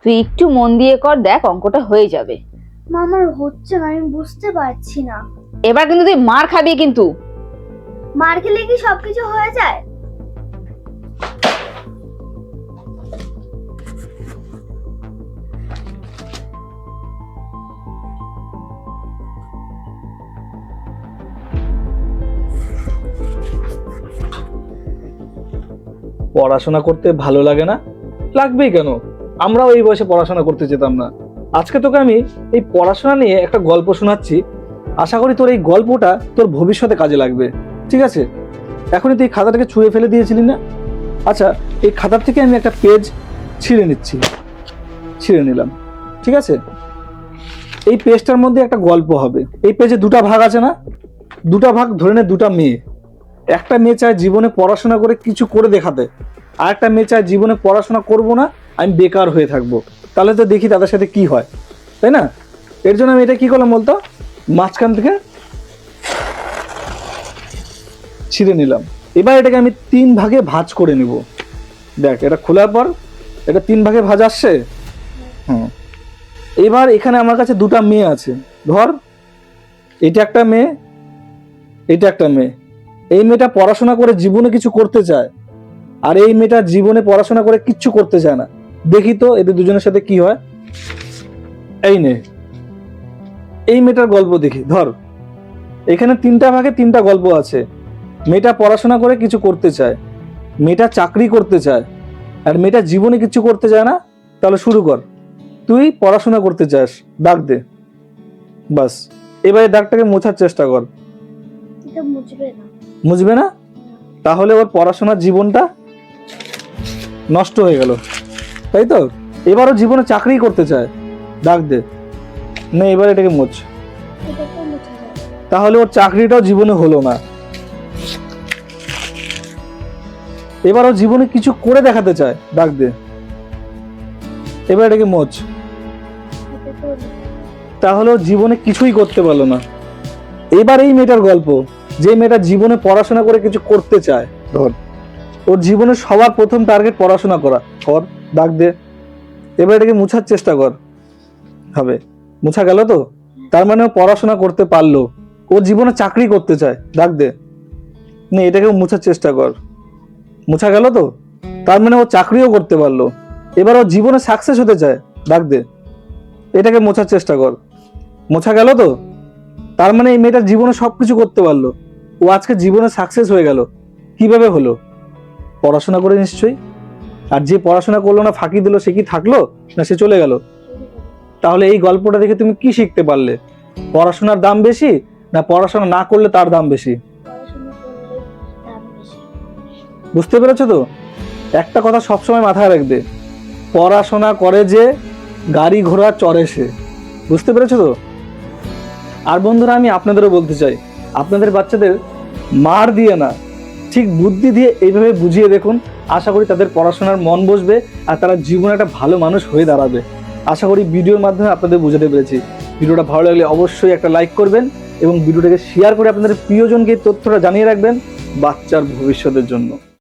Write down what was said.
তুই একটু মন দিয়ে কর, দেখ অঙ্কটা হয়ে যাবে। মা আমার হচ্ছে না, আমি বুঝতে পারছি না। এবার কিন্তু তুই মার খাবি কিন্তু। মার খেলে কি সবকিছু হয়ে যায়? পড়াশোনা করতে ভালো লাগে না? লাগবেই কেন? আমরাও এই বয়সে পড়াশোনা করতে যেতাম না। আজকে তোকে আমি এই পড়াশোনা নিয়ে একটা গল্প শোনাচ্ছি। আশা করি তোর এই গল্পটা তোর ভবিষ্যতে কাজে লাগবে। ঠিক আছে? এখনই তুই খাতাটাকে ছুঁড়ে ফেলে দিয়েছিলি না? আচ্ছা, এই খাতার থেকে আমি একটা পেজ ছিঁড়ে নিচ্ছি। ছিঁড়ে নিলাম। ঠিক আছে? এই পেজটার মধ্যে একটা গল্প হবে। এই পেজে দুটো ভাগ আছে না? দুটো ভাগ ধরে নে, দুটো মেয়ে। একটা মেয়ে চায় জীবনে পড়াশোনা করে কিছু করে দেখাতে, আর একটা মেয়ে চায় জীবনে পড়াশোনা করব না, আমি বেকার হয়ে থাকবো। তাহলে তো দেখি তাদের সাথে কি হয়, তাই না? এর জন্য আমি এটা কি করলাম বলতো, মাঝখান থেকে ছিঁড়ে নিলাম। এবার এটাকে আমি 3 ভাগে ভাঁজ করে নিব। দেখ, এটা খোলার পর এটা 3 ভাগে ভাঁজ আসছে। হ্যাঁ, এবার এখানে আমার কাছে দুটো মেয়ে আছে। ধর, এটা একটা মেয়ে, এটা একটা মেয়ে। এই মেয়েটা পড়াশোনা করে জীবনে কিছু করতে চায়, আর এই মেয়েটা জীবনে পড়াশোনা করে কিচ্ছু করতে চায় না। দেখি তো এদের দুজনের সাথে কি হয়। এই নে, এই মেয়েটার গল্প দেখি। ধর, এখানে 3টা ভাগে 3টা গল্প আছে। মেয়েটা পড়াশোনা করে কিছু করতে চায়, মেয়েটা চাকরি করতে চায়, আর মেয়েটা জীবনে কিছু করতে চায় না। তাহলে শুরু কর। তুই পড়াশোনা করতে চাস, দাগ দে। বাস, এবারে দাগটাকে মোছার চেষ্টা কর। এটা মুছবে না। মুছবে না? তাহলে ওর পড়াশোনার জীবনটা নষ্ট হয়ে গেল, তাই তো? এবারও জীবনে চাকরি করতে চায়, দাগ দে। না, এবার এটাকে মোছ। এটা তো মুছে যাবে। তাহলে ওর চাকরিটাও জীবনে হলো না। এবার ও জীবনে কিছু করে দেখাতে চায়, দাগ দে। এবার এটাকে মোছ। এটা তো তাহলে ও জীবনে কিছুই করতে পারলো না। এবার এই মেয়েটার গল্প, যে মেয়েটা জীবনে পড়াশোনা করে কিছু করতে চায়। ধর, ওর জীবনে সবার প্রথম টার্গেট পড়াশোনা করা। কর, দাগ দে। এবার এটাকে মুছার চেষ্টা কর। হবে, মুছা গেল তো? তার মানে ও পড়াশোনা করতে পারলো, ও জীবনে চাকরি করতে চায়, দাগ দে। না, এটাকে মুছার চেষ্টা কর। মুছা গেল তো? তার মানে ও চাকরিও করতে পারলো, এবার ও জীবনে সাকসেস হতে চায়, দাগ দে। এটাকে মোছার চেষ্টা কর। মোছা গেল তো? তার মানে এই মেয়েটা জীবনে সবকিছু করতে পারলো, ও আজকে জীবনে সাকসেস হয়ে গেল। কিভাবে হলো? পড়াশোনা করে নিশ্চয়ই। আর যে পড়াশোনা করলো না, ফাঁকি দিল, সে কি থাকলো না সে চলে গেল? তাহলে এই গল্পটা দেখে তুমি কি শিখতে পারলে? পড়াশোনার দাম বেশি, না পড়াশোনা না করলে তার দাম বেশি? পড়াশোনা করলে দাম বেশি। বুঝতে পেরেছো তো? একটা কথা সবসময় মাথায় রাখবে, পড়াশোনা করে যে গাড়ি ঘোড়া চড়ে সে। বুঝতে পেরেছো তো? আর বন্ধুরা, আমি আপনাদেরও বলতে চাই, আপনাদের বাচ্চাদের মার দিয়ে না, ঠিক বুদ্ধি দিয়ে এইভাবে বুঝিয়ে দেখুন। আশা করি তাদের পড়াশোনার মন বসবে, আর তারা জীবনে একটা ভালো মানুষ হয়ে দাঁড়াবে। আশা করি ভিডিওর মাধ্যমে আপনাদের বোঝাতে পেরেছি। ভিডিওটা ভালো লাগলে অবশ্যই একটা লাইক করবেন, এবং ভিডিওটাকে শেয়ার করে আপনাদের প্রিয়জনকে এই তথ্যটা জানিয়ে রাখবেন বাচ্চার ভবিষ্যতের জন্য।